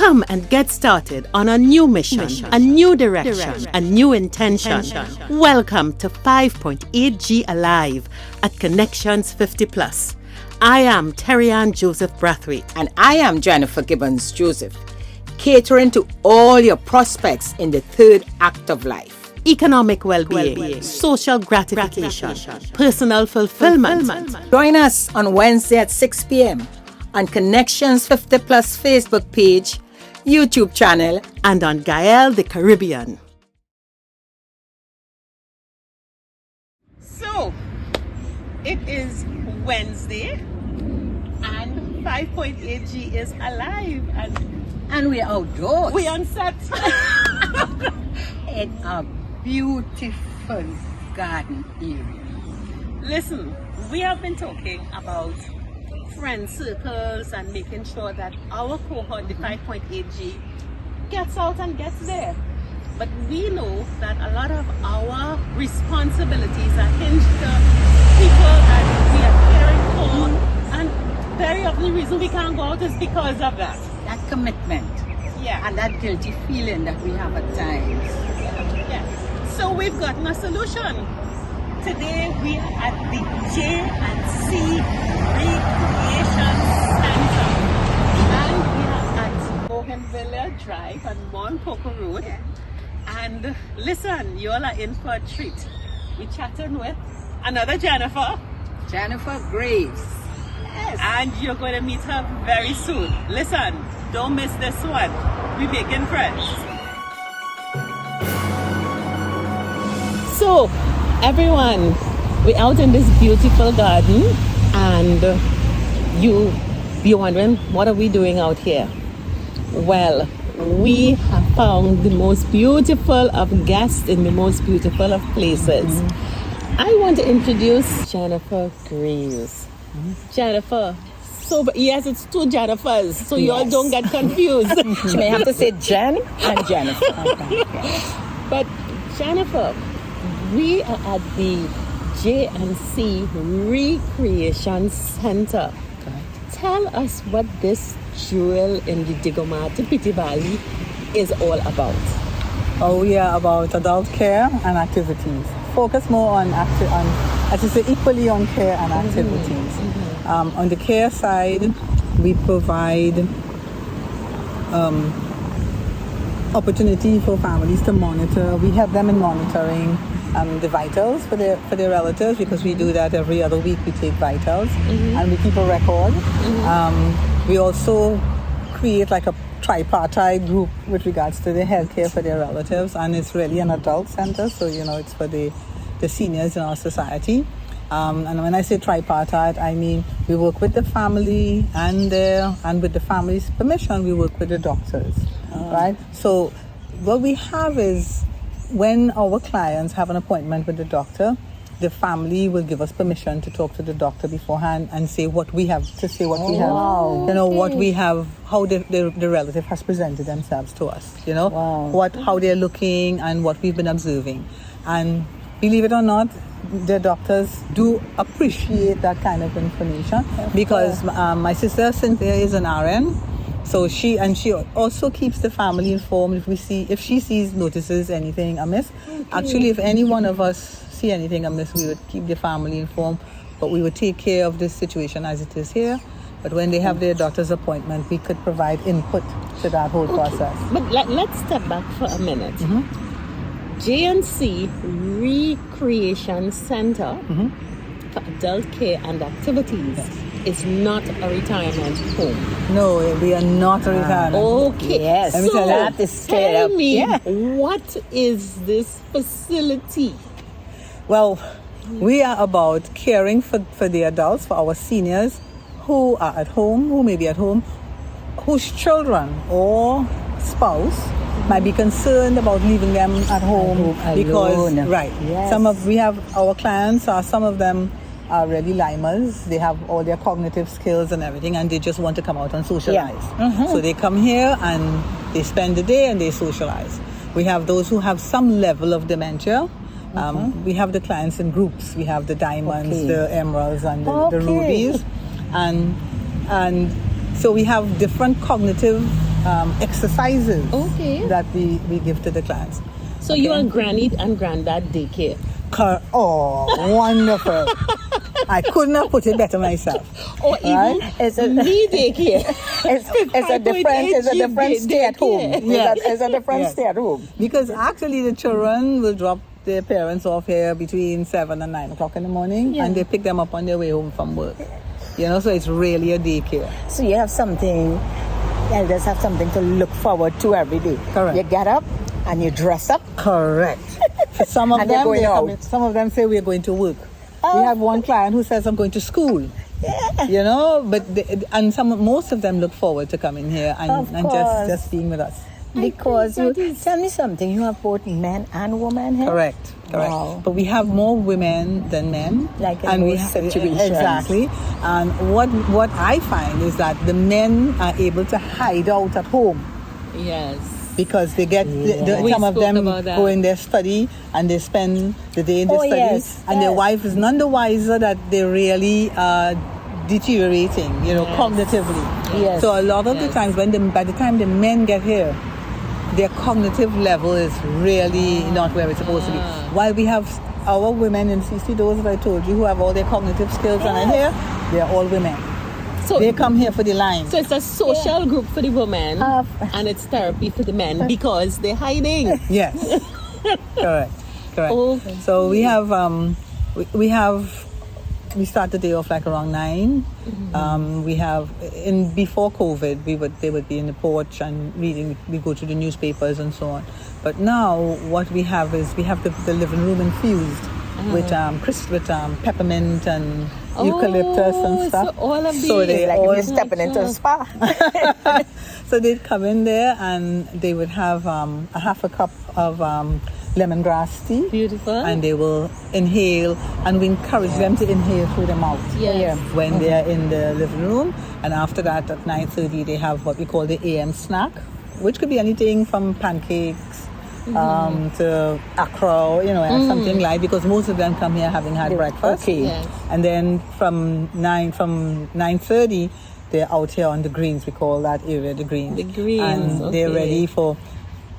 Come and get started on a new mission, a new direction, a new intention. Welcome to 5.8G Alive at Connections 50 Plus. I am Terry-Ann Joseph Brathwaite. And I am Jennifer Gibbons Joseph, catering to all your prospects in the third act of life. Economic well-being, social gratification, personal fulfillment. Join us on Wednesday at 6 p.m. on Connections 50 Plus Facebook page, YouTube channel, and on Gael the Caribbean. So, it is Wednesday and 5.8G is alive and we're outdoors. We're on set. In a beautiful garden area. Listen, we have been talking about friend circles and making sure that our cohort, the 5.8G, gets out and gets there. But we know that a lot of our responsibilities are hinged to people that we are caring for, and very often the reason we can't go out is because of that. That commitment. Yeah. And that guilty feeling that we have at times. Yeah. So we've gotten a solution. Today we are at the J&C Re-Creation Center. And we are at Bougainvillea Drive on Mount Coco Road. Yeah. And listen, you all are in for a treat. We're chatting with another Jennifer. Jennifer Greaves. Yes. And you're going to meet her very soon. Listen, don't miss this one. We're making friends. So, everyone, we're out in this beautiful garden, and you're wondering, what are we doing out here? Well, we have found the most beautiful of guests in the most beautiful of places. I want to introduce Jennifer Greaves. Jennifer. So, yes, it's two Jennifers, so you all don't get confused. She may have to say Jen and Jennifer. But Jennifer, we are at the J&C Re-Creation Center. Tell us what this jewel in the Digomati Valley is all about. Oh, we are about adult care and activities. Focus more on I should say equally on care and activities. On the care side, we provide opportunity for families to monitor. We help them in monitoring the vitals for their relatives, because we do that every other week. We take vitals and we keep a record. We also create like a tripartite group with regards to the healthcare for their relatives, and it's really an adult center, so it's for the seniors in our society. And when I say tripartite, I mean we work with the family and with the family's permission, we work with the doctors, right? So what we have is, when our clients have an appointment with the doctor, the family will give us permission to talk to the doctor beforehand and say what we have to say, what we have, what we have, how the relative has presented themselves to us, how they're looking and what we've been observing. And believe it or not, the doctors do appreciate that kind of information, because my sister Cynthia is an RN. So she also keeps the family informed if she notices anything amiss. Actually, if any one of us see anything amiss, we would keep the family informed, but we would take care of this situation as it is here. But when they have their doctor's appointment, we could provide input to that whole process. But let's step back for a minute. J&C Re-Creation Center for Adult Care and Activities is not a retirement home. No, we are not a retirement home. Okay. Yes. So tell me, what is this facility? Well, we are about caring for the adults, for our seniors who are at home, who may be at home, whose children or spouse might be concerned about leaving them at home because we have our clients, some of them are really limers. They have all their cognitive skills and everything, and they just want to come out and socialize. So they come here and they spend the day and they socialize. We have those who have some level of dementia. We have the clients in groups. We have the diamonds, the emeralds, and the rubies, and so we have different cognitive exercises Okay. that we give to the clients. So you and granny and granddad daycare. Oh, wonderful. I couldn't have put it better myself. Or even Right? It's a, me daycare. it's a different stay at home. Yes. It's a different Yes. stay at home. Because actually the children will drop their parents off here between 7 and 9 o'clock in the morning, and they pick them up on their way home from work. So it's really a daycare. So you have something, elders have something to look forward to every day. Correct. You get up and you dress up. Correct. For some of And they're them, going out. some of them say we're going to work. We have one client who says I'm going to school. But most of them look forward to coming here Of and course. just being with us. Because tell me something, you have both men and women here? Correct. Wow. But we have more women than men. Like in most situations. Exactly. And what I find is that the men are able to hide out at home Yes. because they get We some of spoke them about that. go in their study and they spend the day in their Oh, study, yes, and their yes. wife is none the wiser that they really are deteriorating, cognitively. Yes. So a lot of the Yes. times by the time the men get here, their cognitive level is really not where it's supposed to be. While we have our women in CC, those that I told you who have all their cognitive skills and are here, they're all women. So They come here for the line. So it's a social group for the women and it's therapy for the men because they're hiding. Yes. Correct. Okay. So we have we start the day off like around 9. We have before COVID they would be in the porch and reading. We go to the newspapers and so on. But now what we have is we have the living room infused with peppermint and eucalyptus and stuff. So all of So these. they Like all you're stepping into a spa. So they'd come in there and they would have a half a cup of lemongrass tea. Beautiful. And they will inhale, and we encourage them to inhale through their mouth Yes. when they are in the living room. And after that, at 9:30, they have what we call the AM snack, which could be anything from pancakes to accra, something light, because most of them come here having had breakfast. Okay. Yes. And then from 9:30, they're out here on the greens. We call that area the greens. The greens, And they're okay. ready for.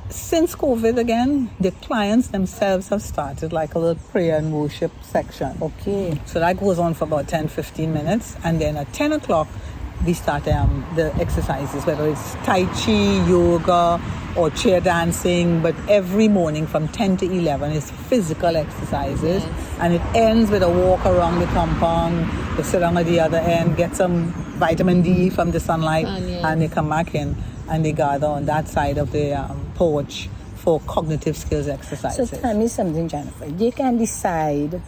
Since COVID again, the clients themselves have started like a little prayer and worship section. Okay. So that goes on for about 10-15 minutes. And then at 10 o'clock, we start the exercises, whether it's Tai Chi, yoga, or chair dancing. But every morning from 10 to 11 is physical exercises. Yes. And it ends with a walk around the compound. They sit down at the other end, get some vitamin D from the sunlight, Yes. and they come back in. And they gather on that side of the porch for cognitive skills So exercises. tell me something, Jennifer. They can decide,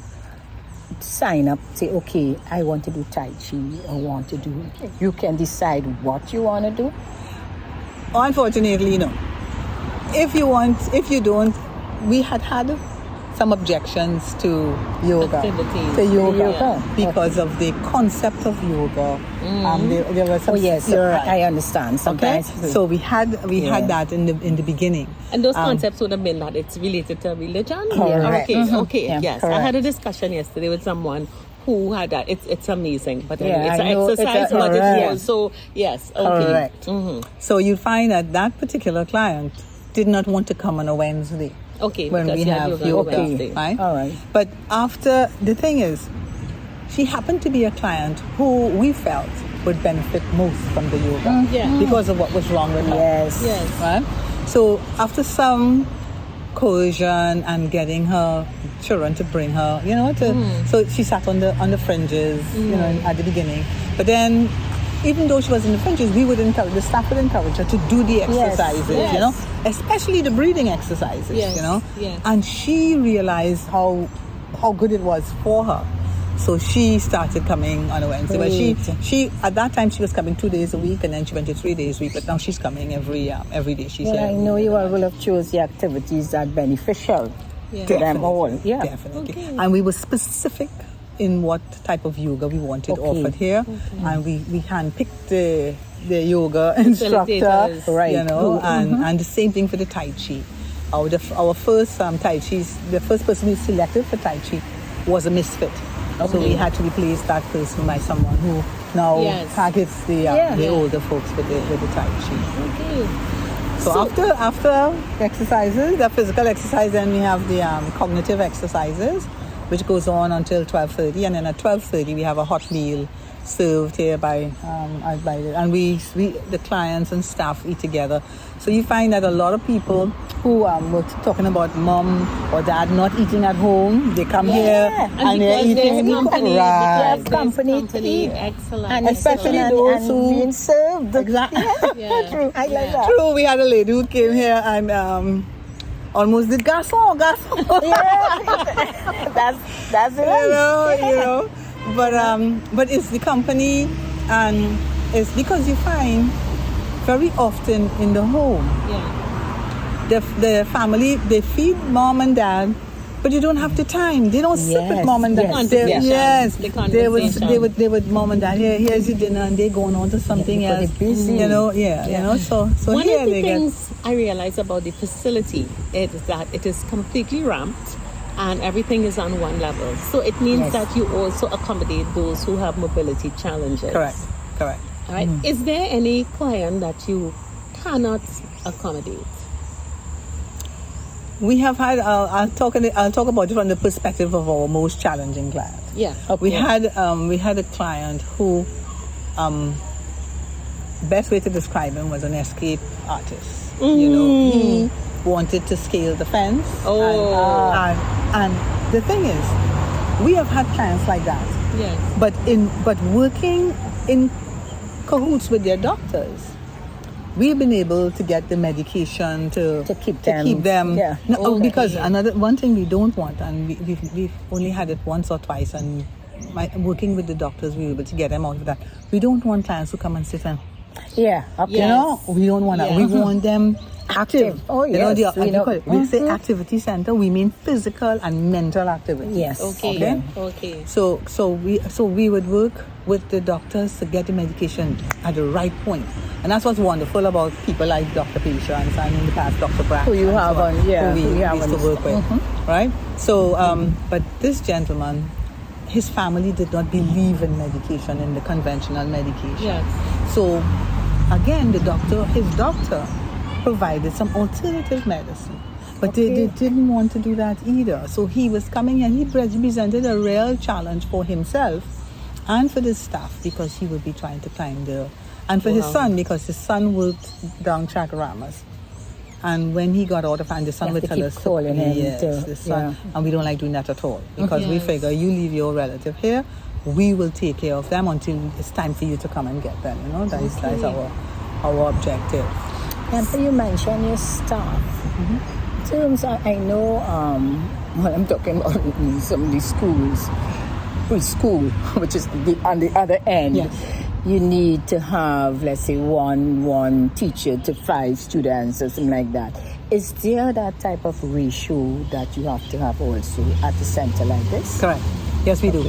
sign up, say, okay, I want to do Tai Chi, or want to do. You can decide what you want to do. Unfortunately, no. If you don't, we had some objections to yoga. Activities. To yoga. Yoga. Because of the concept of yoga. There was some. Oh yes, you're right. I understand. Okay, Sometimes. so we had that in the beginning. And those concepts would have been that it's related to religion? Correct. Okay, Yeah, yes. correct. I had a discussion yesterday with someone who had that. It's amazing. But Yeah, anyway, it's I an know, exercise, it's a- but it's correct. also, yes, okay. Correct. So you find that particular client did not want to come on a Wednesday. Okay, when because we you had have yoga on yoga, Wednesday. right? All right. But after, the thing is, she happened to be a client who we felt would benefit most from the yoga Yeah. because of what was wrong with her. Yes. Yes. Right? So after some coercion and getting her children to bring her, so she sat on the fringes, at the beginning. But then, even though she was in the fringes, the staff would encourage her to do the exercises, Yes. especially the breathing exercises, Yes. Yes. And she realized how good it was for her. So she started coming on a Wednesday. But she at that time she was coming 2 days a week, and then she went to 3 days a week. But now she's coming every day. She's Well, here. I know you all will have chose the activities that are beneficial to them all. Yeah. Definitely. And we were specific in what type of yoga we wanted offered here, and we handpicked the yoga instructor, Facilitators. Right. and the same thing for the Tai Chi. Our first Tai Chi, the first person we selected for Tai Chi was a misfit. So we had to replace that person by someone who now targets the older folks with the Tai Chi. Okay. So after exercises, the physical exercise, then we have the cognitive exercises, which goes on until 12:30, and then at 12:30 we have a hot meal served here and we the clients and staff eat together. So you find that a lot of people who were talking about mom or dad not eating at home, they come here and they're eating company. Excellent. And especially excellent. those and who being served. Exactly. True. I like that. True. We had a lady who came here and almost did garçon. That's it. You know. But it's the company, and it's because you find very often in the home, the family, they feed mom and dad, but you don't have the time. They don't sit with mom and dad. They would mom and dad, here's your dinner, and they're going on to something else. Busy. You know, so one here of the they things I realize about the facility is that it is completely ramped and everything is on one level. So it means that you also accommodate those who have mobility challenges. Correct. All right. Is there any client that you cannot accommodate? We have had. I'll talk about it from the perspective of our most challenging client. We had a client who, best way to describe him was an escape artist. You know, he wanted to scale the fence. And the thing is, we have had clients like that. Yes. But working in cahoots with their doctors, we've been able to get the medication to keep them. Because one thing we don't want, and we've only had it once or twice, and working with the doctors, we were able to get them out of that. We don't want clients to come and sit and we don't want that. We want them active. We say activity center, we mean physical and mental activity. Yes. Okay. So we would work with the doctors to get the medication at the right point. And that's what's wonderful about people like Dr. Patience and in the past Dr. Brack, who you have on, who we used to work with, right? So, but this gentleman, his family did not believe in medication, in the conventional medication. Yes. So, again, his doctor provided some alternative medicine, but they didn't want to do that either. So he was coming and he presented a real challenge for himself and for the staff, because he would be trying to climb and for his son, because his son worked down Chakaramas. And when he got out of hand, the son would tell us, the son, and we don't like doing that at all, because we figure you leave your relative here, we will take care of them until it's time for you to come and get them. You know, that is our objective. And so you mentioned your staff. In terms of, I know, I'm talking about in some of these schools, preschool, which is on the other end. Yes. You need to have, let's say, one teacher to 5 students or something like that. Is there that type of ratio that you have to have also at the center like this? Correct. Yes, we do.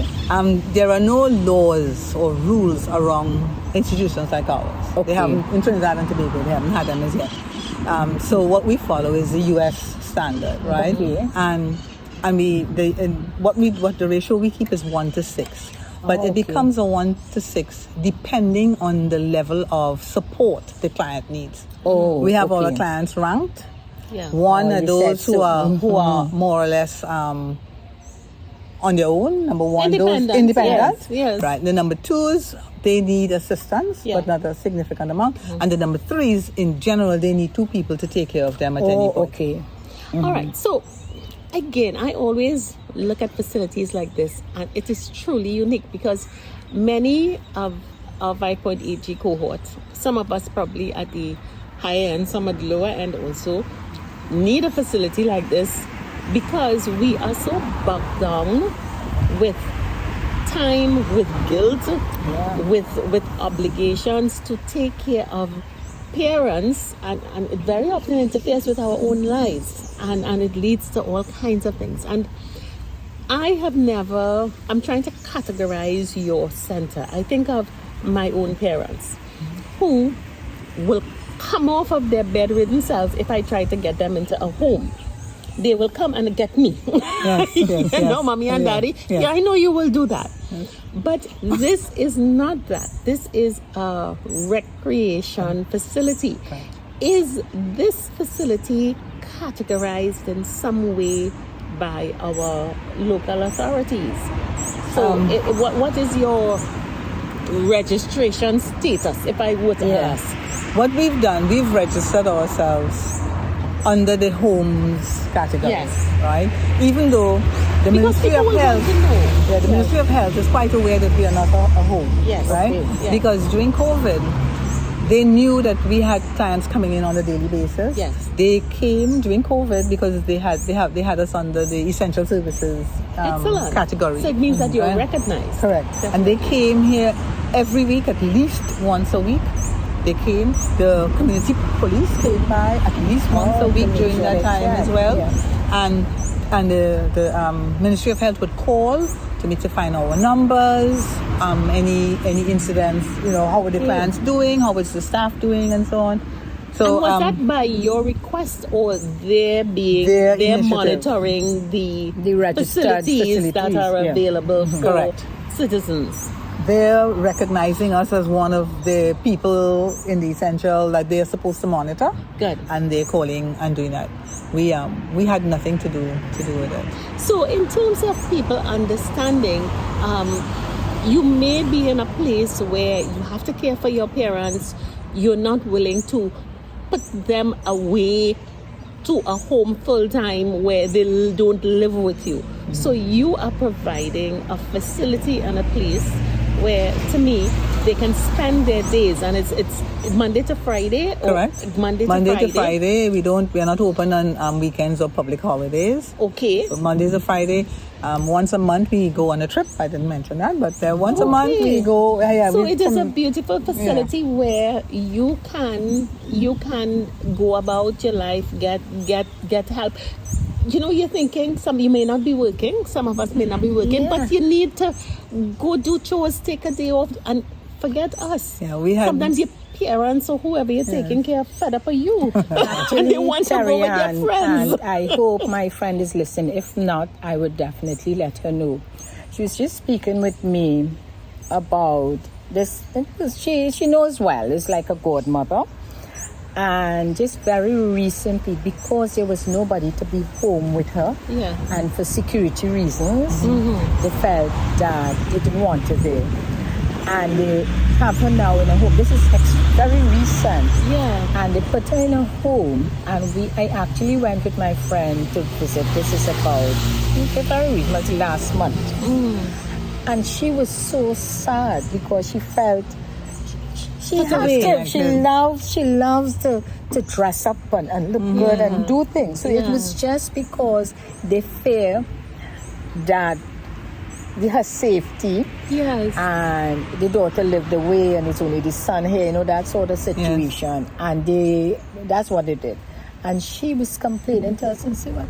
There are no laws or rules around institutions like ours. They haven't, in Trinidad and Tobago, they haven't had them as yet. So what we follow is the U.S. standard, right? And what the ratio we keep is 1 to 6. But it becomes a 1 to 6 depending on the level of support the client needs. We have all our clients ranked. One are those who are more or less on their own. Number one, those independent. Yes. Right. The number 2s, they need assistance, but not a significant amount. And the number 3s, in general, they need 2 people to take care of them at any point. All right. So, again, I always look at facilities like this, and it is truly unique because many of our 5.8G cohorts, some of us probably at the higher end, some at the lower end also, need a facility like this because we are so bogged down with time, with guilt, with obligations to take care of parents, and it very often interferes with our own lives, and it leads to all kinds of things. And I'm trying to categorize your center. I think of my own parents who will come off of their bedridden selves if I try to get them into a home. they will come and get me. Yes, yes, You know, yes. mommy and Yeah, daddy. yeah. Yeah, I know you will do that. But this is not that. This is a recreation facility. Is this facility categorized in some way by our local authorities? So, what is your registration status, if I were to ask? What we've done, we've registered ourselves under the homes category. Yes. Right? Even though the Because Ministry people of will want Health, to know. yeah, the Ministry of Health is quite aware that we are not a home. Yes. Right? Okay, yes. Because during COVID, they knew that we had clients coming in on a daily basis. Yes. They came during COVID because they had us under the essential services Excellent. category. So it means that you're Right? recognized. Correct. Definitely. And they came here every week, at least once a week. They came. The community police came by at least once a week during that time as well. And the Ministry of Health would call to me to find our numbers, any incidents, how were the clients doing, how was the staff doing, and so on. So And was that by your request, or they're initiative. monitoring the registered facilities that facilities, are yeah. available for Correct. citizens? they're recognizing us as one of the people in the essential that they're supposed to monitor. Good. And they're calling and doing that. We had nothing to do with it. So in terms of people understanding, you may be in a place where you have to care for your parents. You're not willing to put them away to a home full time where they don't live with you. Mm-hmm. So you are providing a facility and a place where, to me, they can spend their days, and it's Monday to Friday. Or correct. Monday to Friday. We are not open on weekends or public holidays. Okay. So Monday to Friday. Once a month we go on a trip. I didn't mention that, but once a month we go. So it is a beautiful facility where you can go about your life, get help. You know, you're thinking you may not be working. Some of us may not be working, but you need to go do chores, take a day off, and forget us. Yeah, we had sometimes your parents or whoever you're taking care of fed up of you, and they want to go with their friends. And I hope my friend is listening. If not, I would definitely let her know. She was just speaking with me about this. She knows well. It's like a godmother. And just very recently, because there was nobody to be home with her, and for security reasons, they felt that they didn't want her there. And they have her now in a home. This is very recent. Yeah. And they put her in a home. And I actually went with my friend to visit. This is about very recent, last month. And she was so sad because she felt she loves to dress up and look good and do things. So it was just because they fear that her safety. Yes. And the daughter lived away and it's only the son here, that sort of situation. Yes. And that's what they did. And she was complaining to us and saying, well,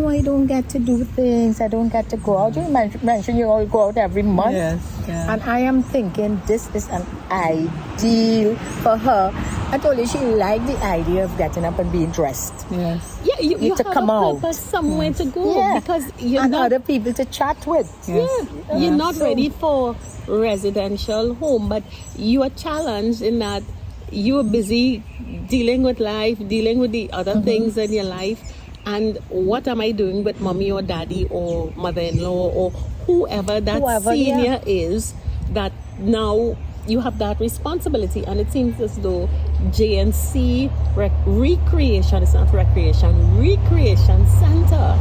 I don't get to do things. I don't get to go out. You mentioned you all go out every month. Yes. Yeah. And I am thinking this is an ideal for her. I told her she liked the idea of getting up and being dressed. Yes. Yeah, you to have come a out. purpose somewhere to go because you're and not other people to chat with. Yes. you're not ready for residential home, but you are challenged in that you are busy dealing with life, dealing with the other things in your life, and what am I doing with mommy or daddy or mother-in-law or whoever that senior is, that now you have that responsibility. And it seems as though JNC Re-Creation, it's not recreation, Re-Creation Center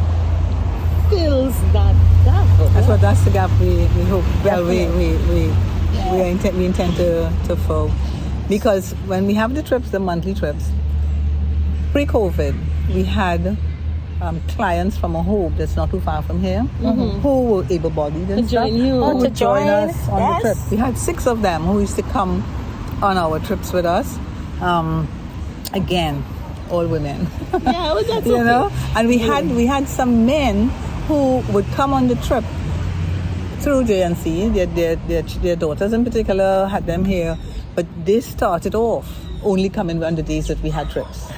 fills that gap. That's the gap we hope. Well, we intend to fill, because when we have the monthly trips, pre-COVID, we had clients from a home that's not too far from here who were able-bodied and join you. who would join us on Yes. the trip. We had 6 of them who used to come on our trips with us. Again, all women. Yeah, well, that's you okay. know, and we had some men who would come on the trip through JNC. Their daughters in particular had them here, but they started off only coming on the days that we had trips.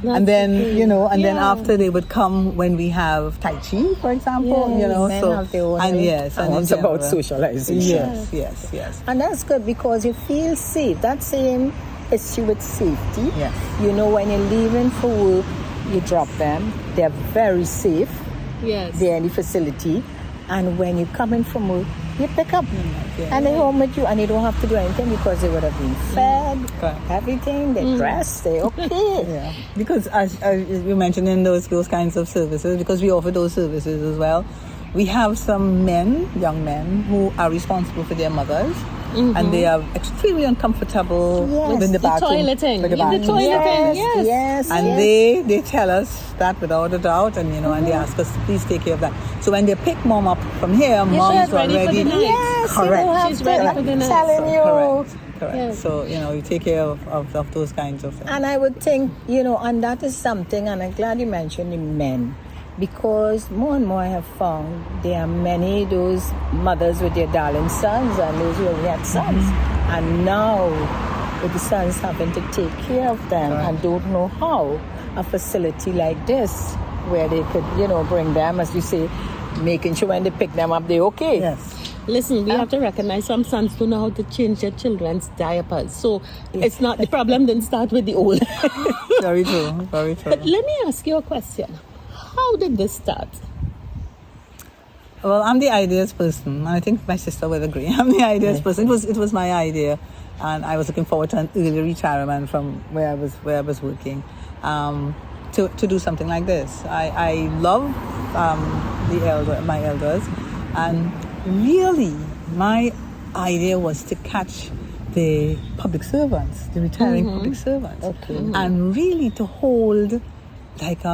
And then, okay. you know, and then Yeah. after they would come when we have Tai Chi, for example, you know, Men so, have their own and way. yes, and in it's about general. socialization. Yes. And that's good because you feel safe. That same issue with safety. Yes. You know, when you're leaving for work, you drop them. They're very safe. Yes. They're in the facility. And when you're coming from work, you pick up. Yeah. And they're home with you. And you don't have to do anything because they would have been fed, Correct. everything. They're dressed. They're okay. Yeah, because as you mentioned in those kinds of services, because we offer those services as well, we have some men, young men, who are responsible for their mothers, and they are extremely uncomfortable Yes. in the The bathroom. toileting. with the Yeah, the bathroom. toileting. Yes. Yes. And yes. they tell us that without a doubt, and you know, and they ask us to please take care of that. So when they pick mom up from here, mom's she's ready for already the night. Yes, you correct. don't have She's to. ready I'm for the night. telling you. Correct. Yes. So you know, you take care of those kinds of things. And I would think, you know, and that is something, and I'm glad you mentioned the men, because more and more I have found there are many those mothers with their darling sons and those who only had sons. And now, with the sons having to take care of them and don't know how, a facility like this, where they could, you know, bring them, as you say, making sure when they pick them up, they're okay. Yes. Listen, we have to recognize some sons don't know how to change their children's diapers. So it's not, the problem didn't start with the old. Very true. Very true. But let me ask you a question. How did this start? Well, I'm the ideas person, and I think my sister will agree. I'm the ideas person. It was my idea, and I was looking forward to an early retirement from where I was working, to do something like this. I love my elders, and really my idea was to catch the public servants, the retiring public servants, and really to hold like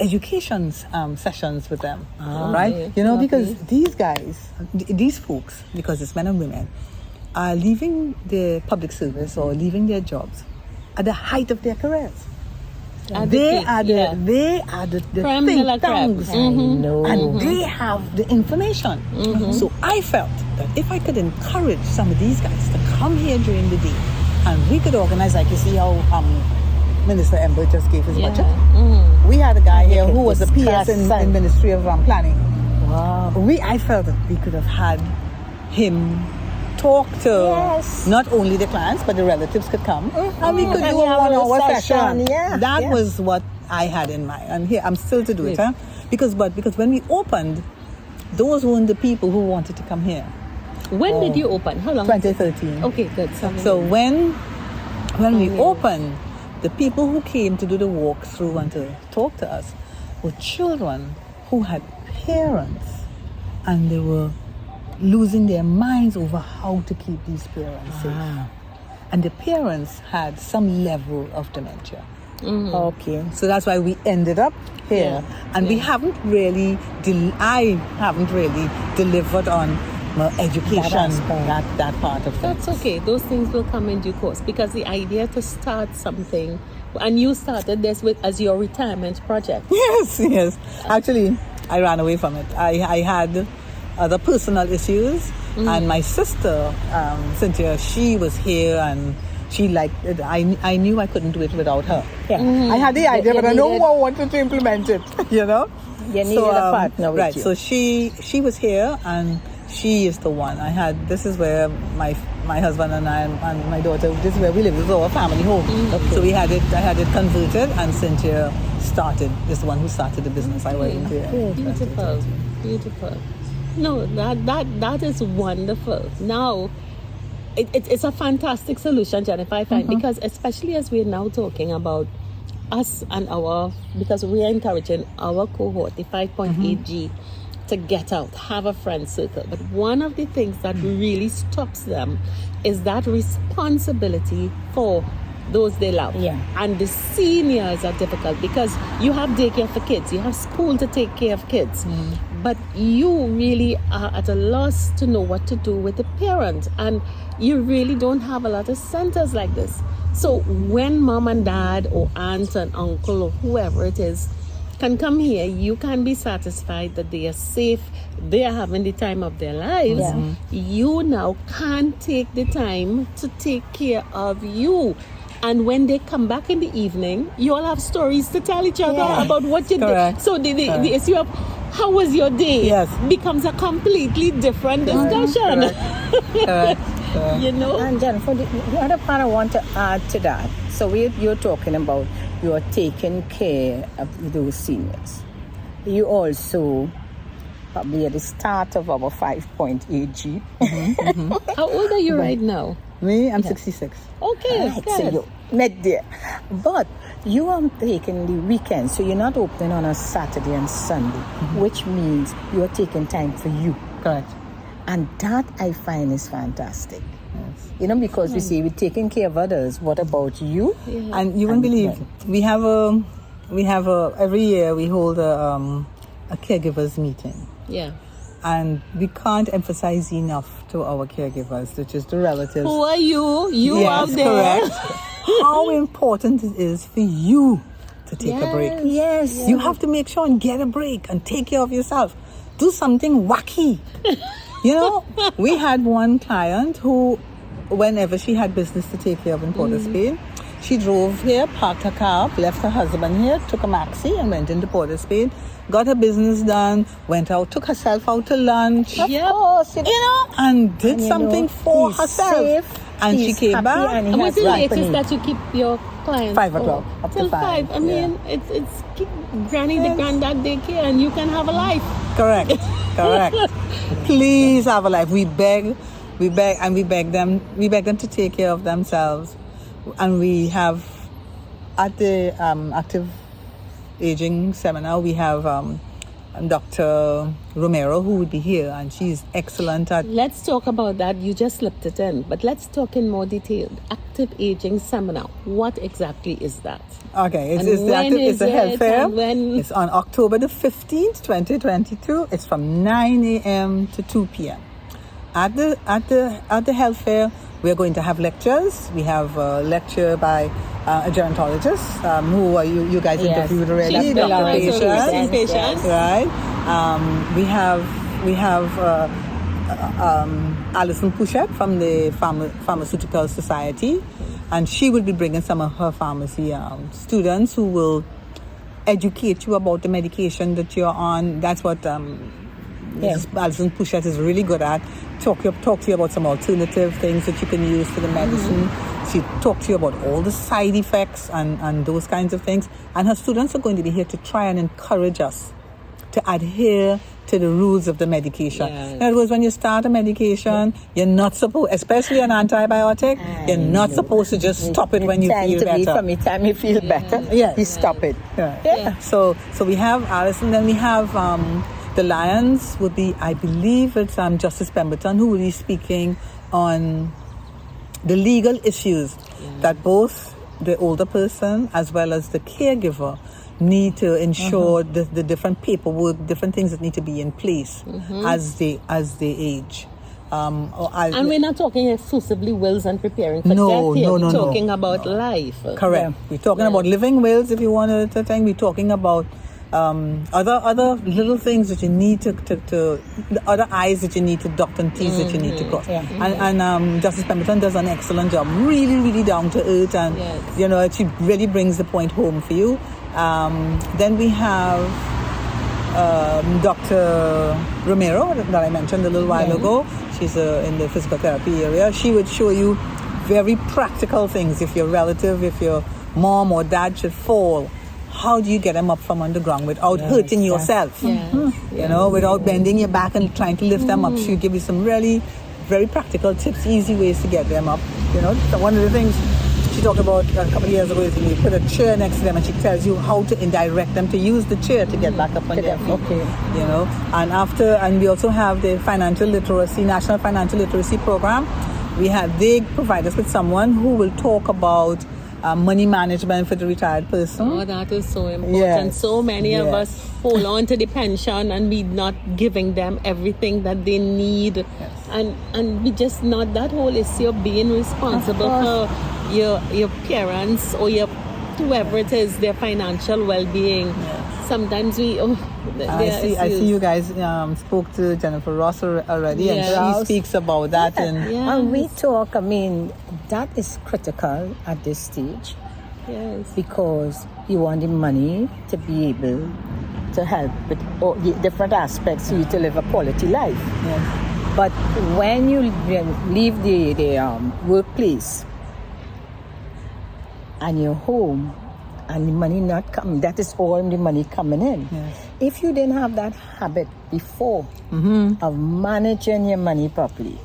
education sessions with them, right? You know, because these guys, these folks, because it's men and women, are leaving the public service or leaving their jobs at the height of their careers. They are the Creme de la think creme. tanks, know. and they have the information. So I felt that if I could encourage some of these guys to come here during the day, and we could organize, like you see how Minister Ember just gave his budget. We had a guy here who was a PS in Ministry of Planning. Wow. I felt that we could have had him talk to not only the clients, but the relatives could come, and we could do a 1 hour session. That was what I had in mind, and here I'm still to do it, because when we opened, those weren't the people who wanted to come here. When did you open? How long? 2013. Okay, good. So when we opened, the people who came to do the walkthrough and to talk to us were children who had parents, and they were losing their minds over how to keep these parents safe. And the parents had some level of dementia. Okay. So that's why we ended up here. And we haven't really, I haven't really delivered on education, that part of things. That's okay. Those things will come in due course, because the idea to start something, and you started this as your retirement project. Yes. Actually, I ran away from it. I had other personal issues, and my sister, Cynthia, she was here, and she liked it. I knew I couldn't do it without her. I had the idea, but I no one wanted to implement it, you know? You needed a partner with right, you. so she was here, and she is the one. This is where my husband and I and my daughter, this is where we live. This is our family home. So I had it converted, and Cynthia is the one who started the business. I wasn't there. Beautiful. No, that is wonderful. Now, it's a fantastic solution, Jennifer, I find, because especially as we're now talking about us and because we are encouraging our cohort, the 5.8G, to get out, have a friend circle. But one of the things that really stops them is that responsibility for those they love. And the seniors are difficult because you have daycare for kids, you have school to take care of kids, but you really are at a loss to know what to do with the parent, and you really don't have a lot of centers like this. So when mom and dad or aunt and uncle or whoever it is can come here, you can be satisfied that they are safe, they are having the time of their lives. You now can take the time to take care of you. And when they come back in the evening, you all have stories to tell each other about what you did. So the issue of how was your day becomes a completely different discussion. Correct. You know? And Jennifer, the other part I want to add to that. So you're talking about you're taking care of those seniors. You also probably at the start of our 5-point AG. How old are you right now? Me, I'm 66. Okay, right, so you met there. But you are taking the weekend, so you're not opening on a Saturday and Sunday, which means you're taking time for you. Correct. And that I find is fantastic. Yes. You know, because we say we're taking care of others. What about you? Yeah. And you won't believe, we have every year we hold a caregivers meeting. Yeah. And we can't emphasize enough to our caregivers, which is the relatives. Who are you? You out there. Correct. How important it is for you to take a break. Yes. You have to make sure and get a break and take care of yourself. Do something wacky. You know, we had one client who, whenever she had business to take care of in Port of Spain, she drove here, parked her car up, left her husband here, took a maxi and went into Port of Spain, got her business done, went out, took herself out to lunch, Of course. you know, and did something for herself. Safe, and she came back. And what's the latest that you keep your clients 5 o'clock, up till to 5. I mean, it's keep granny the granddad daycare and you can have a life. Correct. Please have a life. We beg them to take care of themselves. And we have, at the active aging seminar, we have Dr. Romero, who would be here, and she's excellent at... Let's talk about that. You just slipped it in, but let's talk in more detail. Active aging seminar. What exactly is that? Okay, it's a health fair. It's on October the 15th, 2022. It's from 9 a.m. to 2 p.m. At the health fair, we are going to have lectures. We have a lecture by a gerontologist who you guys interviewed already, Dr. Patience. Right. We have Alison Pouchette from the Pharmaceutical Society, and she will be bringing some of her pharmacy students who will educate you about the medication that you're on. That's what Alison Pouchette is really good at. Talk to you about some alternative things that you can use for the medicine. She talk to you about all the side effects and those kinds of things. And her students are going to be here to try and encourage us to adhere to the rules of the medication. In other words, when you start a medication, you're not supposed, especially an antibiotic, you're not supposed to just stop it when you feel better. From the time you feel better, you stop it. So we have Alison, then we have the Lions would be, I believe it's Justice Pemberton, who will be speaking on the legal issues that both the older person as well as the caregiver need to ensure the different paperwork, different things that need to be in place as they age. And we're not talking exclusively wills and preparing for death here. We're talking about life. Correct. We're talking about living wills, if you want to think. We're talking about other little things that you need to other I's that you need to dot and T's that you need to cross. And Justice Pemberton does an excellent job, really, really down to earth, and you know, she really brings the point home for you. Then we have Dr. Romero that I mentioned a little while ago. She's in the physical therapy area. She would show you very practical things. If your relative, if your mom or dad should fall, how do you get them up from underground without hurting yourself? You know, without bending your back and trying to lift them up. She'll give you some really very practical tips, easy ways to get them up. You know, so one of the things she talked about a couple of years ago is you put a chair next to them and she tells you how to indirect them to use the chair to get back up on their feet. You know, and we also have the financial literacy, National Financial Literacy Program. They provide us with someone who will talk about money management for the retired person. Oh, that is so important. So many of us hold on to the pension and we not giving them everything that they need. And we just not that whole issue of being responsible for your parents or your whoever it is, their financial well-being. sometimes we, I see you guys spoke to Jennifer Ross already, and Yes. she speaks about that. And Yeah. And we talk, I mean, that is critical at this stage Yes. because you want the money to be able to help with all the different aspects for you to live a quality life. yes. But when you leave the workplace and you're home and the money not coming, that is all the money coming in. Yes. If you didn't have that habit before of managing your money properly,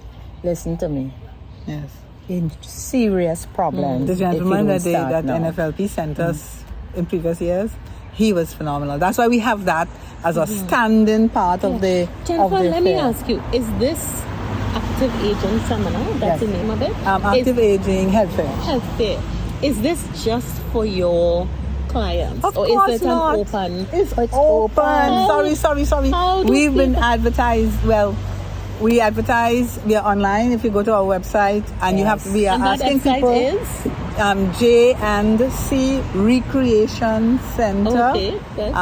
listen to me, Yes. in serious problems. The if you gentleman don't that start now. NFLP sent us in previous years, he was phenomenal. That's why we have that as a standing part of the Jennifer, of the let me fair. ask you, is this Active Aging Seminar, that's Yes. the name of it? Active Aging Health Fair. Health Fair. Is this just for your clients? Of or course is it not. an open? It's It's open. open. Sorry. How do We've been people- advertised. Well, we advertise. We are online. If you go to our website, and you have, we are And that asking website people. is? J&C Re-Creation Center. Okay, good.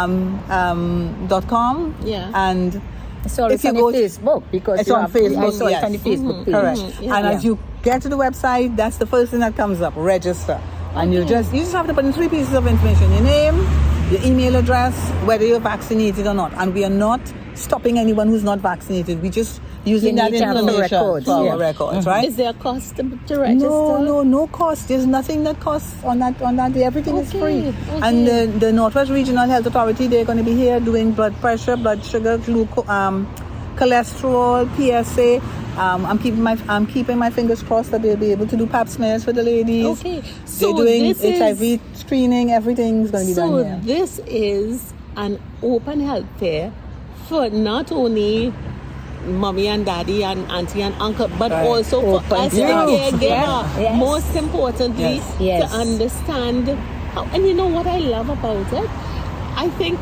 .com. Yeah. And So it's on your Facebook because it's you on have, Facebook, I saw yes. it on the Facebook page. Correct. Yeah. And as you get to the website, that's the first thing that comes up. Register. And you just have to put in 3 pieces of information: your name, your email address, whether you're vaccinated or not. And we are not stopping anyone who's not vaccinated. We just using You that need to have the information records, for yeah. our records, right? Is there a cost to register? No cost. There's nothing that costs on that day. Everything is free. Okay. And the Northwest Regional Health Authority, they're going to be here doing blood pressure, blood sugar, cholesterol, PSA. I'm keeping my fingers crossed that they'll be able to do pap smears for the ladies. Okay. They're So doing this is- HIV screening. Everything's going to be So done here. this is an open health fair for not only mommy and daddy and auntie and uncle, but Right. also for Open us to you. caregiver. Yes. Most importantly, Yes. Yes. to understand how. And you know what I love about it? I think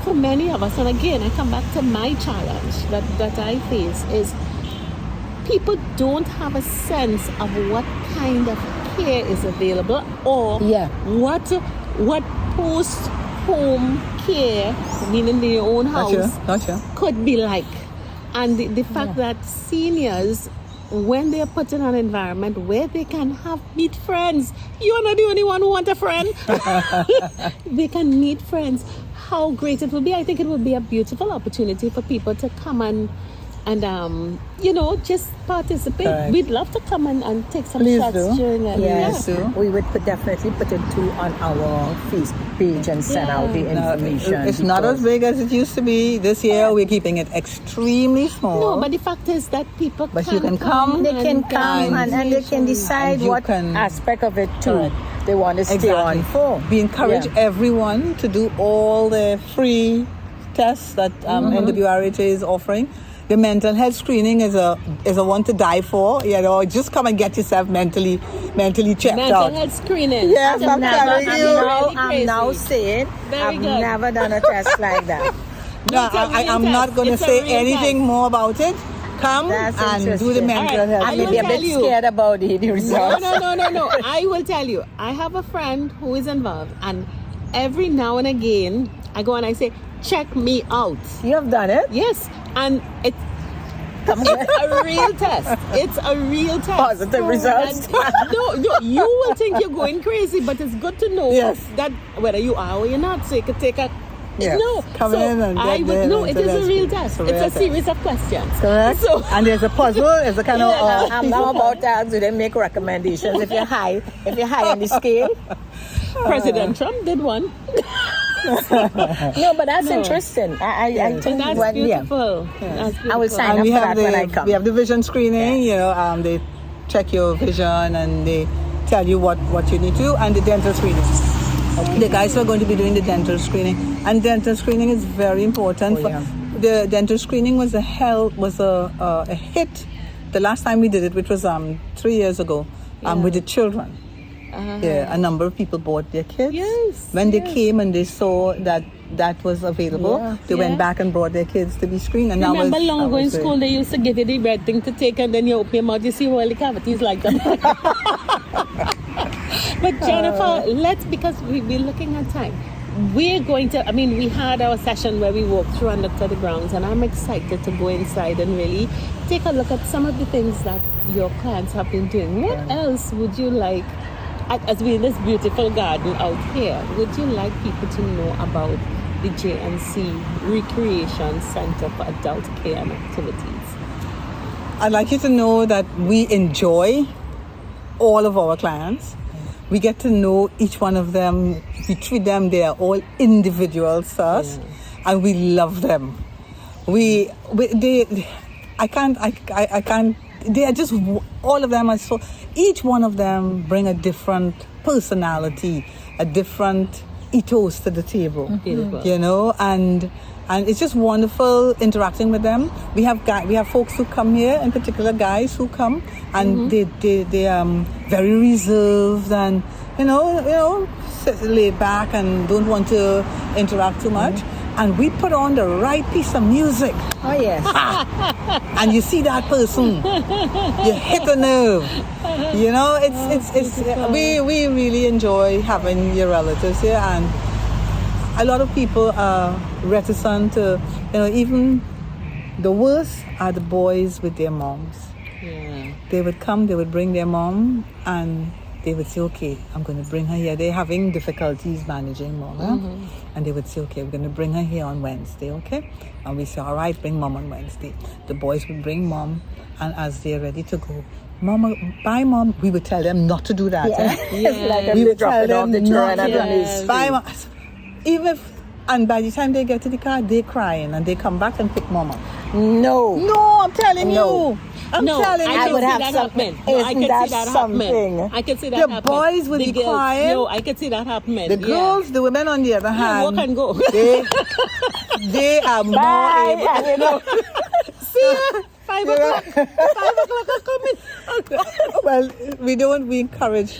for many of us, and again, I come back to my challenge that I face is people don't have a sense of what kind of care is available or Yeah. what post home care, meaning in your own house, Gotcha. could be like. And the fact that seniors, when they're put in an environment where they can meet friends, you're not the only one who want a friend. They can meet friends. How great it will be. I think it will be a beautiful opportunity for people to come and just participate. Correct. We'd love to come and take some Please shots do. during it. Yes, Yes. we would definitely put it too on our Facebook page and send out the information. It's not as big as it used to be. This year, we're keeping it extremely small. No, but the fact is that people But you can come. They can come and they can decide And you what can- aspect of it too Correct. they want to stay on for. We encourage Yeah. everyone to do all the free tests that NWRHA is offering. The mental health screening is a one to die for. Just come and get yourself mentally checked mental out. health screening. Yes, I'm Never, telling you. I'm now saying Very I've good. never done a test like that. No, It's a real I'm test. not going to It's a say real anything test. more about it. Come That's and do the interesting. mental All right. health. I I will may be a tell bit you. scared about the No, results. no. I will tell you. I have a friend who is involved, and every now and again, I go and I say, "Check me out." You have done it? Yes, and it's a real test. It's a real test. Positive results. And, no, you will think you're going crazy, but it's good to know Yes. that whether you are or you're not, so you could take a. Yes. No, Come so in and I get would there no. and It so is a that's real good. test. It's a It's real a test. series of questions. Correct. So And there's a puzzle. There's a kind of. I'm now about to ask you to make recommendations if you're high on the scale. President Trump did one. No, but that's interesting. I think And that's when, yeah. beautiful. That's beautiful. I will sign And up we for have that when I come. we have the vision screening. They check your vision and they tell you what you need to do, and the dental screening. The guys are going to be doing the dental screening, and dental screening is very important. Oh, yeah. The dental screening was a hit the last time we did it, which was 3 years ago, with the children. Yeah, a number of people bought their kids. Yes, When they came and they saw that was available, Yeah. they went back and brought their kids to be screened. And Remember that was, long ago that in was school, they used to give you the red thing to take, and then you open your mouth, you see all the cavities like that. But Jennifer, because we're looking at time, we're going to, we had our session where we walked through and looked at the grounds, and I'm excited to go inside and really take a look at some of the things that your clients have been doing. What else would you like, as we're in this beautiful garden out here, would you like people to know about the JNC Re-Creation Center for Adult Care and Activities? I'd like you to know that we enjoy all of our clients. We get to know each one of them. We treat them, they are all individuals to us, and we love them. They are just, all of them are so, each one of them bring a different personality, a different ethos to the table. You know, and it's just wonderful interacting with them. We have folks who come here, in particular guys who come, and they very reserved and sit laid back and don't want to interact too much. And we put on the right piece of music. Oh yes. And you see that person, you hit a nerve. You know, we really enjoy having your relatives here, and a lot of people are reticent to, even the worst are the boys with their moms. Yeah. They would come, they would bring their mom, and they would say, okay, I'm going to bring her here. They're having difficulties managing mom. And they would say, okay, we're going to bring her here on Wednesday, okay? And we say, all right, bring mom on Wednesday. The boys would bring mom, and as they're ready to go, Mama, bye, mom. We would tell them not to do that. It's like We we would tell them not to do Yes. bye, mom. And by the time they get to the car, they're crying, and they come back and pick mama. No. No, I'm telling No. you. I'm telling you. I would have that something. happening. No, I Isn't can that see that something? happening. I can see that The happening. boys would be girls, crying. No, I can see that happening. The girls, the women on the other hand, walk and go. they are more Bye. able. And you know, See ya. 5 o'clock. 5 o'clock are coming. Well, we encourage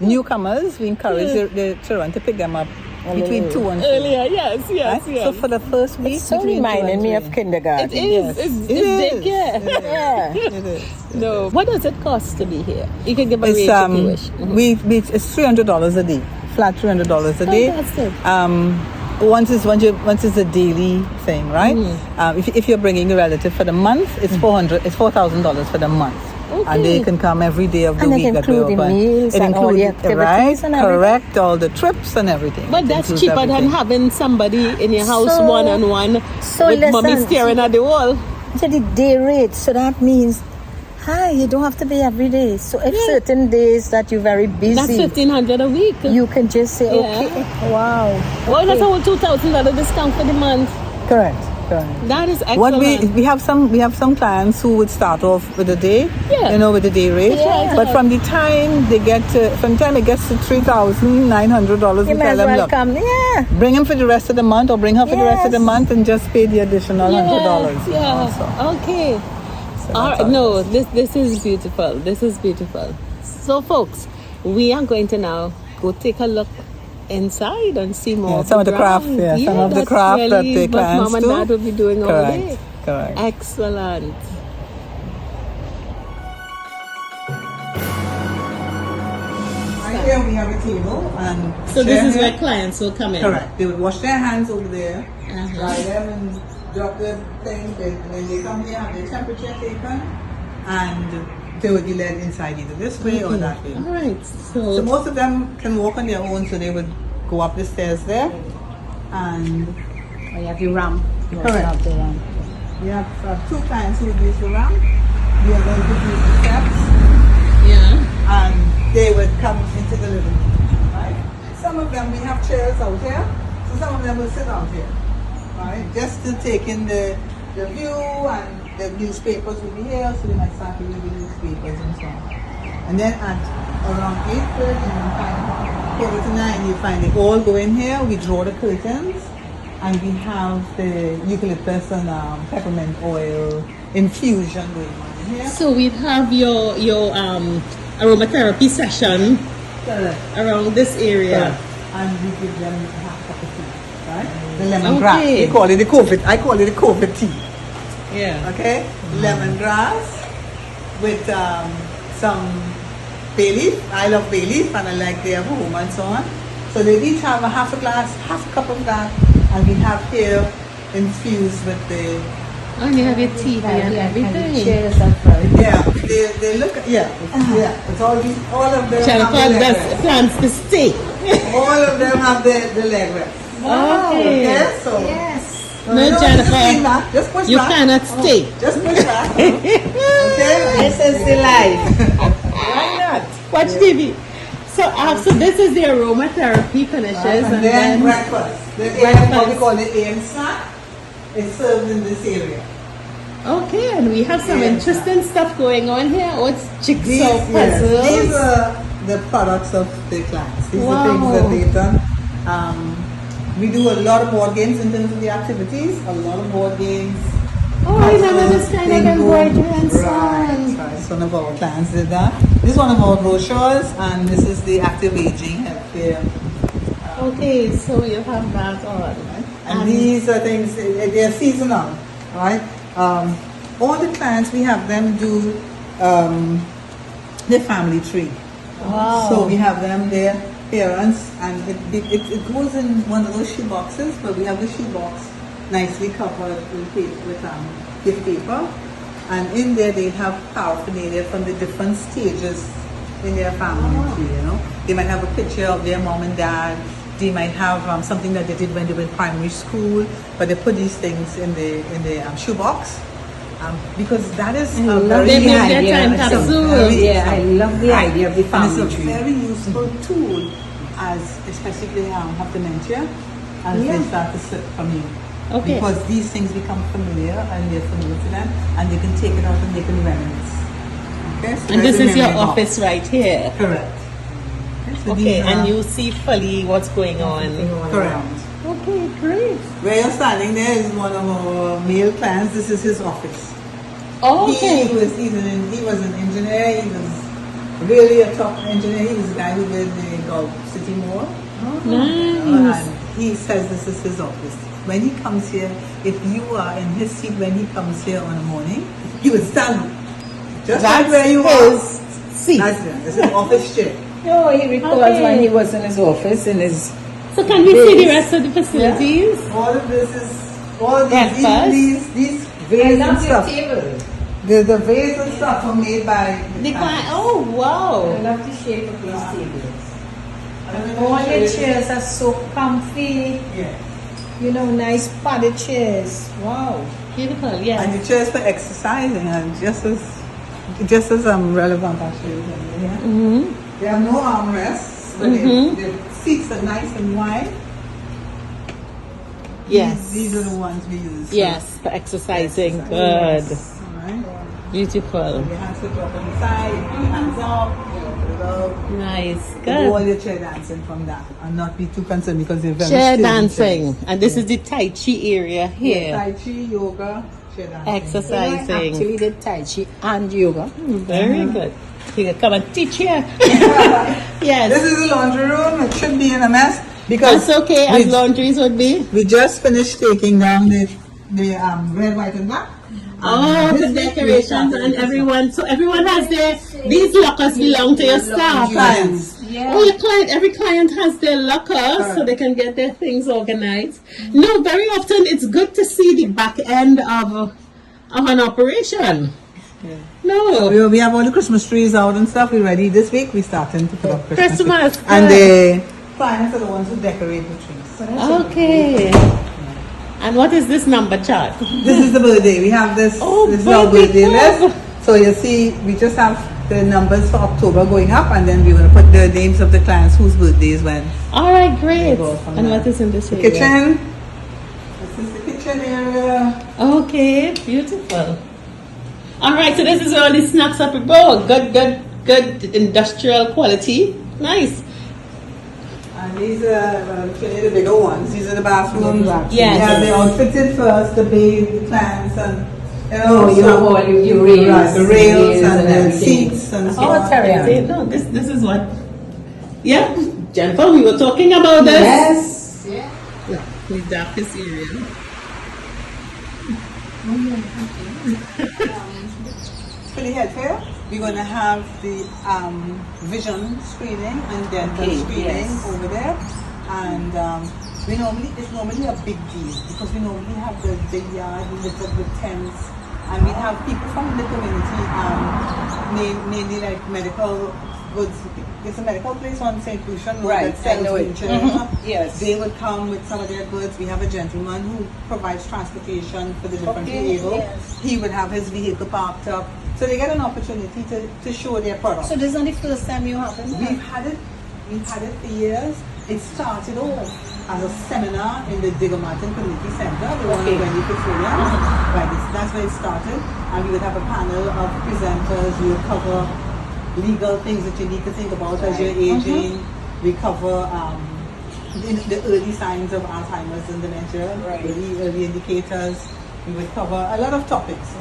newcomers. We encourage the children to pick them up between 2 and 3. Earlier, yes. Right? So for the first week, so between 2 reminding and me 3. of kindergarten. It is. It's It big, is. yeah. Yeah. It is. No. What does it cost to be here? You can give a It's range if you wish. it's $300 a day, flat $300 a day. Fantastic. Once it's a daily thing, right? If you're bringing a relative for the month, it's $4,000 for the month. Okay. And they can come every day of the And it week that we're include the open. meals It and all the includes activities and everything? correct, all the trips and everything. But It that's includes cheaper than everything. having somebody in your house So- one-on-one so with mommy listen. staring at the wall. So the day rate, so that means, you don't have to be every day. So if certain days that you're very That's busy, $1,500 a week. you can just say, Yeah. okay, wow. Well, that's a whole $2,000 discount for the month. Correct. That is excellent. What we have some clients who would start off with a day, Yeah. with the day rate. Yeah. But from the time it gets to $3,900, You we may tell as them, well look, come. Yeah. bring him for the rest of the month, or bring her for the rest of the Yes. month, and just pay the additional $100. Yeah. So Okay. that's All right. all No, it is. this is beautiful. This is beautiful. So, folks, we are going to now go take a look inside and see more. Some of the crafts, some of the that's craft that really the what clients Mom and do. Dad will be doing all day. Correct. Excellent. Right here we have a table, and So this chair is here. where clients will come in. Correct. They would wash their hands over there, Uh-huh. dry them, and drop the thing. And then they come here, have their temperature taken, and they would be led inside either this way or that way. All right. So most of them can walk on their own, so they would go up the stairs there, and Oh, you have your ramp. correct. We have 2 clients who would use the ramp. We are going to use the steps, yeah. and they would come into the living room. Right? Some of them, we have chairs out here, so some of them will sit out here. Right? Just to take in the view, and the newspapers will be here, so they might start reading the newspapers and so on. And then at around 8:30, you find 8:45, you find they all go in here. We draw the curtains, and we have the eucalyptus and peppermint oil infusion going on in here. So we'd have your aromatherapy session Correct. around this area. And we give them a half cup of tea, right? The lemongrass. Okay. They call it the COVID. I call it the COVID tea. Yeah. Okay, lemongrass with some bay leaf. I love bay leaf, and I like their home and so on. So they each have a half a glass, half a cup of that, and we have here infused with the Oh, you have your TV and everything. Chairs are very yeah. They look yeah. It's all these all of them have the Jennifer leg does rest. plans to stay. All of them have the leg rest. Okay. Okay, so Yes. No, just Jennifer, lean back, just push you back. cannot stay. Just push back. Okay. This is the life. Why not? Watch TV. So this is the aromatherapy finishes, And then breakfast. The AM, what we call the AM snack, is served in this area. Okay, and we have some Yeah. interesting stuff going on here. Oh, it's These, jigsaw yes, puzzles. these are the products of the clients. These are things Wow. that they've done. We do a lot of board games in terms of the activities. A lot of board games. Oh, I remember this kind of bingo. embroidery and so on. Right. So one of our clients did that. This is one of our brochures, and this is the active aging healthcare. Okay, so you have that on. And these are things, they're seasonal, right? All the clients, we have them do their family tree. Wow. So we have them, their parents, and it goes in one of those shoe boxes, but we have the shoe box nicely covered with gift paper. And in there they have paraphernalia from the different stages in their family tree, you know. They might have a picture of their mom and dad. They might have something that they did when they were in primary school, but they put these things in the shoebox because that is a very They make their time it's a capsule. very- Yeah, I love the idea of the and family it's a tree. very useful tool, as especially if they have dementia, as they start to slip from you. Okay. Because these things become familiar and they're familiar to them, and they can take it out and they can reminisce. Okay. So And this there's a is your memory box. office right here. Correct. So Okay, these and are- you see fully what's going on. Correct. Okay, great. Where you're standing there is one of our male clients. This is his office. Oh, okay. He was an engineer. He was really a top engineer. He was the guy who did the Gulf City Mall. Nice. And he says this is his office. When he comes here, if you are in his seat when he comes here on the morning, he would stand just like where you are. his seat. That's it. This is office chair. No, he recalls Okay. when he was in his office in his. So can we see the Base. rest of the facilities? All of this is all of Breakfast. these vases and stuff. table. The vase and stuff are made by The client. Oh, wow. I love the shape of these tables. And All the chairs are so comfy. Yeah. You know, nice padded chairs. Wow. Beautiful. And Yes. the chairs for exercising and just as relevant actually. Yeah. Mm-hmm. They have no armrests, but the seats are nice and wide. Yes. These are the ones we use. Yes, for exercising. Good. Alright. Beautiful. Your hands put up on the side, you put your hands up, put it up. Nice. Do all Good. your chair dancing from that and not be too concerned because they're very Chair still dancing. chairs. And this is the Tai Chi area Yeah, here. Tai Chi, yoga, chair dancing. I Exercising. actually did Tai Chi and yoga. Very good. You can come and teach here. This Yes. is the laundry room. It should be in a mess because That's okay, as we, laundries would be. we just finished taking down the red, white, and black. Oh, This the week we decorations started and this everyone. So everyone has these lockers belong to your staff. clients. Oh, your client, every client has their locker so they can get their things organized. No, very often it's good to see the back end of an operation. No. We have all the Christmas trees out and stuff. We're ready. This week we're starting to put up Christmas trees. Christmas, And good. the clients are the ones who decorate the trees. Okay. And what is this number chart? This is the birthday. We have this. Oh, this is our birthday birthday club. list. So you see, we just have the numbers for October going up, and then we're going to put the names of the clients whose birthdays when. All right, great. go from And there. what is in this The area? kitchen. This is the kitchen area. Okay, beautiful. All right, so this is where all the snacks are prepared. Good industrial quality. Nice. And these are the bigger ones. These are the bathrooms. Yes. Yeah, they outfitted first, the bathe, the plants, and Oh, you have all your rails. Right, the rails and the everything. seats and so Oh, on. Terry. No, this is what. Yeah, Jennifer, we were talking about this. Yes. Yeah, the darkest area. For the healthcare, we're going to have the vision screening and dental Okay, screening yes. over there. and it's normally a big deal because we normally have the yard littered with tents, and we have people from the community, mainly like medical goods. It's a medical place on St. Lucian Road that sells wheelchairs. Yes. They would come with some of their goods. We have a gentleman who provides transportation for the differently able. Yes. He would have his vehicle parked up. So they get an opportunity to show their product. So this is not the first time you have it? We've had it for years. It started off as a seminar in the Digger Martin Community Center, the one in Wendy Petroleum. Right, that's where it started. And we would have a panel of presenters. We would cover legal things that you need to think about as you're aging. We cover the early signs of Alzheimer's and dementia, early indicators. We would cover a lot of topics,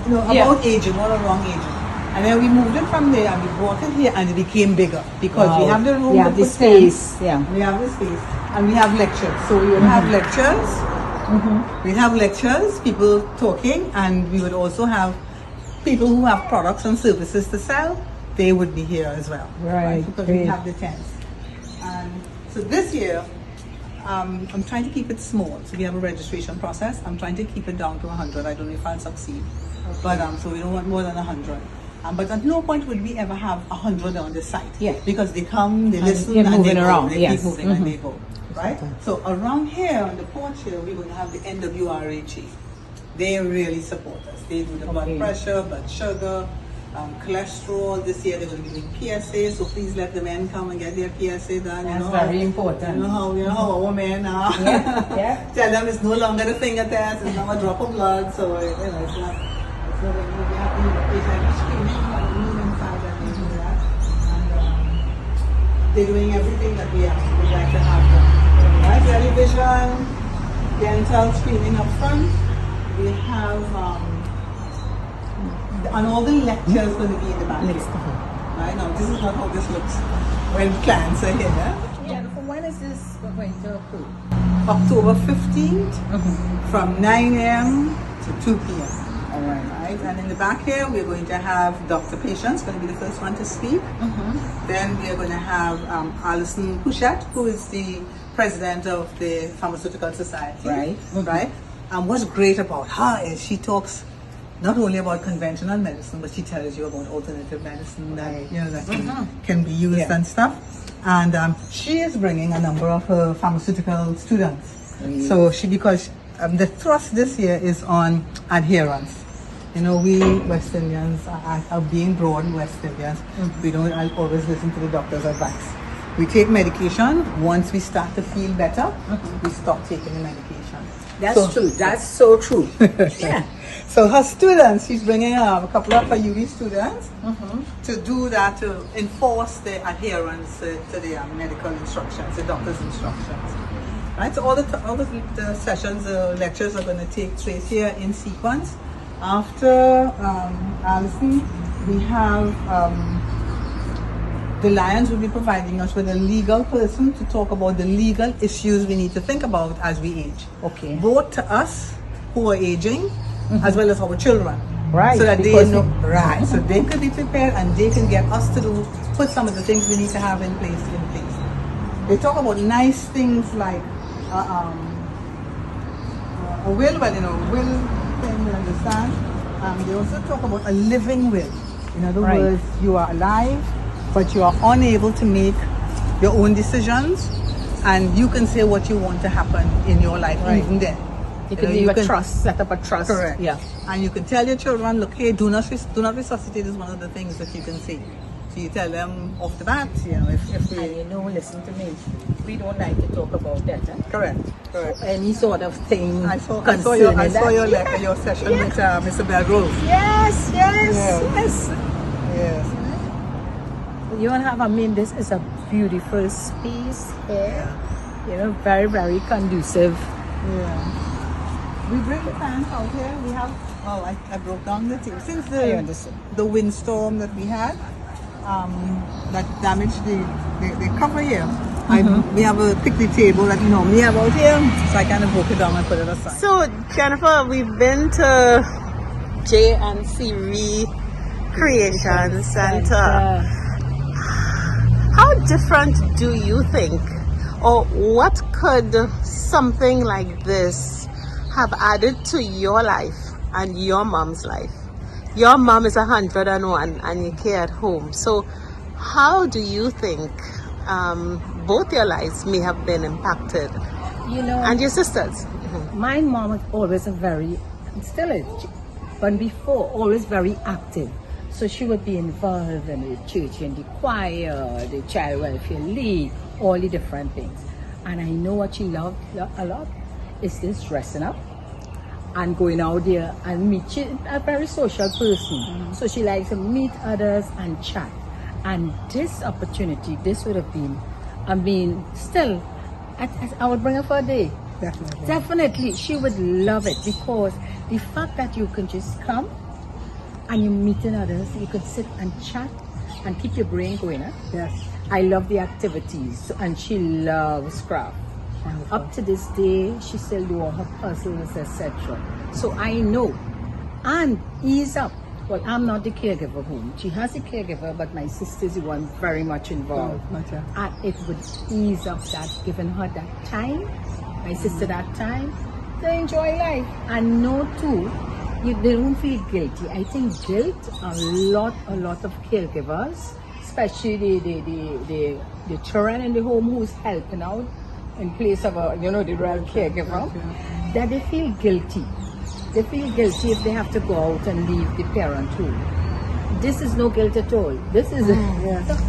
about aging, all around aging. And then we moved it from there and we brought it here, and it became bigger because we have the room, we have the space, we have the space, and we have lectures. So we would have lectures. We'd have lectures, people talking, and we would also have people who have products and services to sell. They would be here as well, right? Because we have the tents. And so this year, I'm trying to keep it small. So we have a registration process. I'm trying to keep it down to 100. I don't know if I'll succeed, but so we don't want more than 100. But at no point would we ever have 100 on the site. Because they come, they listen, and they go. They keep moving and they go. Right? So around here on the porch here, we're going to have the NWRHA. They really support us. They do the blood pressure, blood sugar, cholesterol. This year they're going to be doing PSA, so please let the men come and get their PSA done. That's very important. You know how our men are. Tell them it's no longer a finger test, it's now a drop of blood, so it's not. So we have the screening, inside and they do that. And they're doing everything that we would like to have done. Right? Television, dental screening up front. We have and all the lectures going to be in the back here. Right now, this is not how this looks when clients are here. Jennifer, when is this going to occur? October 15th from 9 a.m. to 2 p.m. Right. And in the back here, we're going to have Dr. Patience, going to be the first one to speak. Then we're going to have Alison Pouchette, who is the president of the Pharmaceutical Society. Right. And what's great about her is she talks not only about conventional medicine, but she tells you about alternative medicine that that can be used and stuff. And she is bringing a number of her pharmaceutical students. So because the thrust this year is on adherence. We West Indians are being broad West Indians. We don't always listen to the doctor's advice. We take medication. Once we start to feel better, we stop taking the medication. That's true. That's so true. So her students, she's bringing a couple of her UV students to do that, to enforce the adherence to the medical instructions, the doctor's instructions. Right. So all the sessions, lectures are going to take place here in sequence. After Alison, we have the Lions will be providing us with a legal person to talk about the legal issues we need to think about as we age. Both to us who are aging, as well as our children. So that they know, so they could be prepared and they can get us to put some of the things we need to have in place. They talk about nice things like a will, will thing, you understand? They also talk about a living will. In other words, you are alive, but you are unable to make your own decisions, and you can say what you want to happen in your life even then. You can leave a trust, set up a trust. Correct. And you can tell your children, look, hey, do not resuscitate is one of the things that you can say. So you tell them off the bat, if we... And listen to me. We don't like to talk about that. Correct. So any sort of thing I saw your letter, your session with Mr. Bell Grove. Yes. You want to have, this is a beautiful space here. Very, very conducive. We bring the fans out here. We have, I broke down the table. Since the windstorm that we had, that damaged the cover here, we have a picnic table that we normally have out here, so I kind of broke it down and put it aside. So, Jennifer, we've been to J&C Re-Creation Center. How different do you think, or what could something like this have added to your life and your mom's life? Your mom is 101 and you care at home. So how do you think both your lives may have been impacted? You know, And your sisters? my mom was always a very, still is, but before, always very active. So she would be involved in the church, in the choir, the child welfare league, all the different things. And I know what she loved a lot is this dressing up and going out there and meet. She's a very social person. So she likes to meet others and chat. And this opportunity, this would have been, I mean, still, I would bring her for a day. Definitely. Definitely, she would love it because the fact that you can just come and you're meeting others, you could sit and chat and keep your brain going. Huh? Yes. I love the activities, and she loves craft. Wonderful. Up to this day, she still do all her puzzles, etc. So I know, and ease up. Well, I'm not the caregiver home. She has a caregiver, but my sister's the one very much involved. Oh, gotcha. And it would ease up that, giving her that time, my sister that time, to enjoy life. And know too, they don't feel guilty. I think guilt, a lot of caregivers, especially the children in the home who's helping out in place of the real caregiver, that they feel guilty. They feel guilty if they have to go out and leave the parent home. This is no guilt at all. This is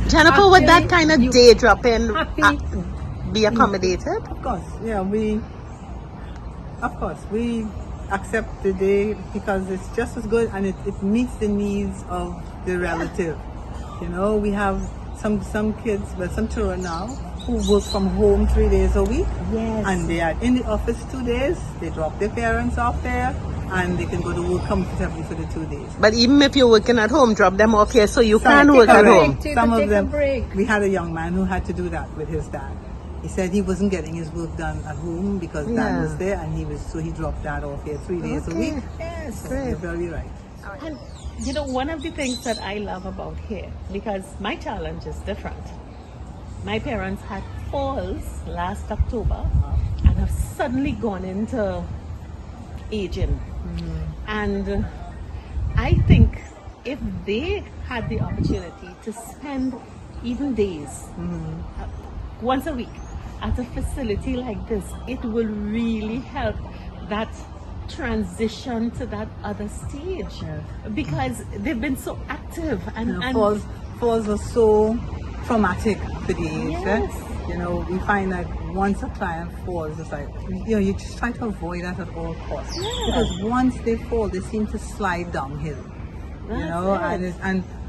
Jennifer, would that kind of day dropping happy. be accommodated? Of course, yeah, we accept the day because it's just as good and it meets the needs of the relative. You know, we have some kids, well, some children now who work from home 3 days a week. Yes. And they are in the office 2 days. They drop their parents off there and they can go to work comfortably for the 2 days. But even if you're working at home, drop them off here so you can work at home. Some of them, we had a young man who had to do that with his dad. He said he wasn't getting his work done at home because dad was there, and he dropped dad off here 3 days a week. Yes. So you're very right. And you know, one of the things that I love about here, because my challenge is different. My parents had falls last October and have suddenly gone into aging. And I think if they had the opportunity to spend even days, once a week, at a facility like this, it will really help that transition to that other stage, because they've been so active and Falls are so traumatic for the age. Yes. You know, we find that once a client falls, it's like, you just try to avoid that at all costs. Because once they fall, they seem to slide downhill.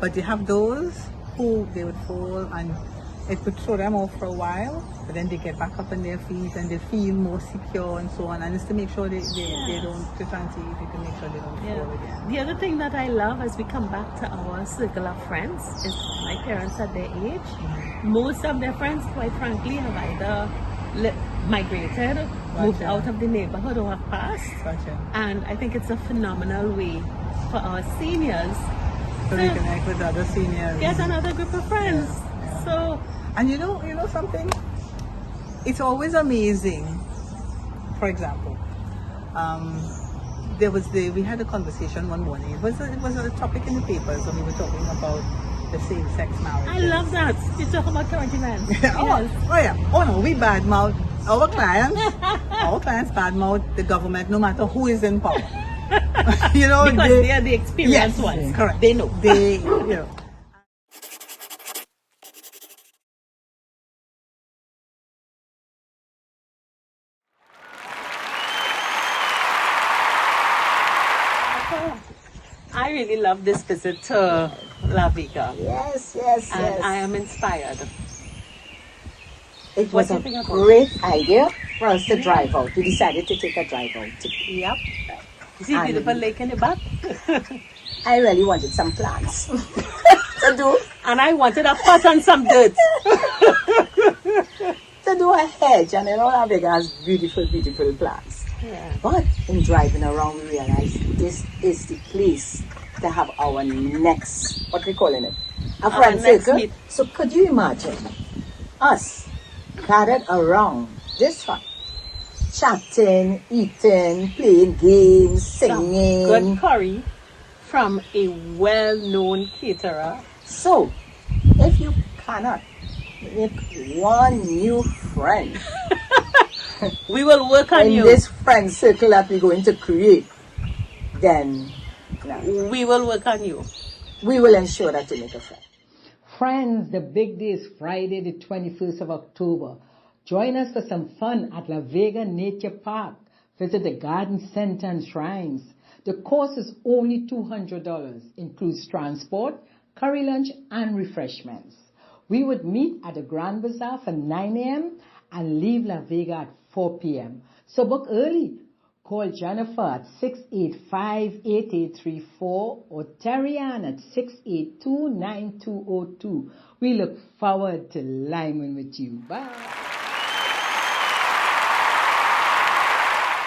But you have those who they would fall and it would throw them off for a while, but then they get back up on their feet and they feel more secure and so on. And it's to make sure they don't, to try and see if you can make sure they don't fall again. The other thing that I love as we come back to our circle of friends is my parents at their age. Most of their friends, quite frankly, have either migrated, moved out of the neighborhood, or have passed. And I think it's a phenomenal way for our seniors to reconnect with other seniors. Get another group of friends. So, and you know something? It's always amazing. For example, we had a conversation one morning. It was a topic in the papers, and we were talking about the same-sex marriage. I love that. You're talking about current events. Oh no, we badmouth our clients. Our clients badmouth the government, no matter who is in power. Because they are the experienced ones. Correct. They know. I really love this visit to La Vega. Yes. And I am inspired. It was a great idea for us to drive out. We decided to take a drive out. Yep. You see a beautiful lake in the back? I really wanted some plants to do. And I wanted a pot and some dirt. To do a hedge, and La Vega has beautiful plants. Yeah. But in driving around, we realized this is the place to have our next, what we calling it? A friend circle. So could you imagine us gathered around this fun, chatting, eating, playing games, singing. Good curry from a well-known caterer. So, if you cannot make one new friend We will work on in you. this friend circle that we're going to create, then We will work on you. we will ensure that you make a friend. Friends, the big day is Friday, the 21st of October. Join us for some fun at La Vega Nature Park. Visit the garden center and shrines. The cost is only $200. Includes transport, curry lunch, and refreshments. We would meet at the Grand Bazaar for 9 a.m. and leave La Vega at 4 p.m. So book early. Call Jennifer at 685-8834 or Terry Ann at 682-9202. We look forward to liming with you. Bye.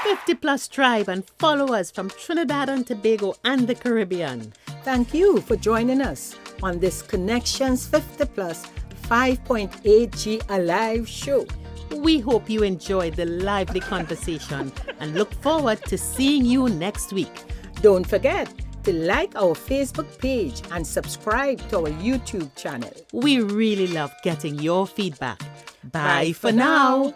50 Plus Tribe and follow us from Trinidad and Tobago and the Caribbean. Thank you for joining us on this Connections 50 Plus 5.8G Alive show. We hope you enjoyed the lively conversation and look forward to seeing you next week. Don't forget to like our Facebook page and subscribe to our YouTube channel. We really love getting your feedback. Bye for now.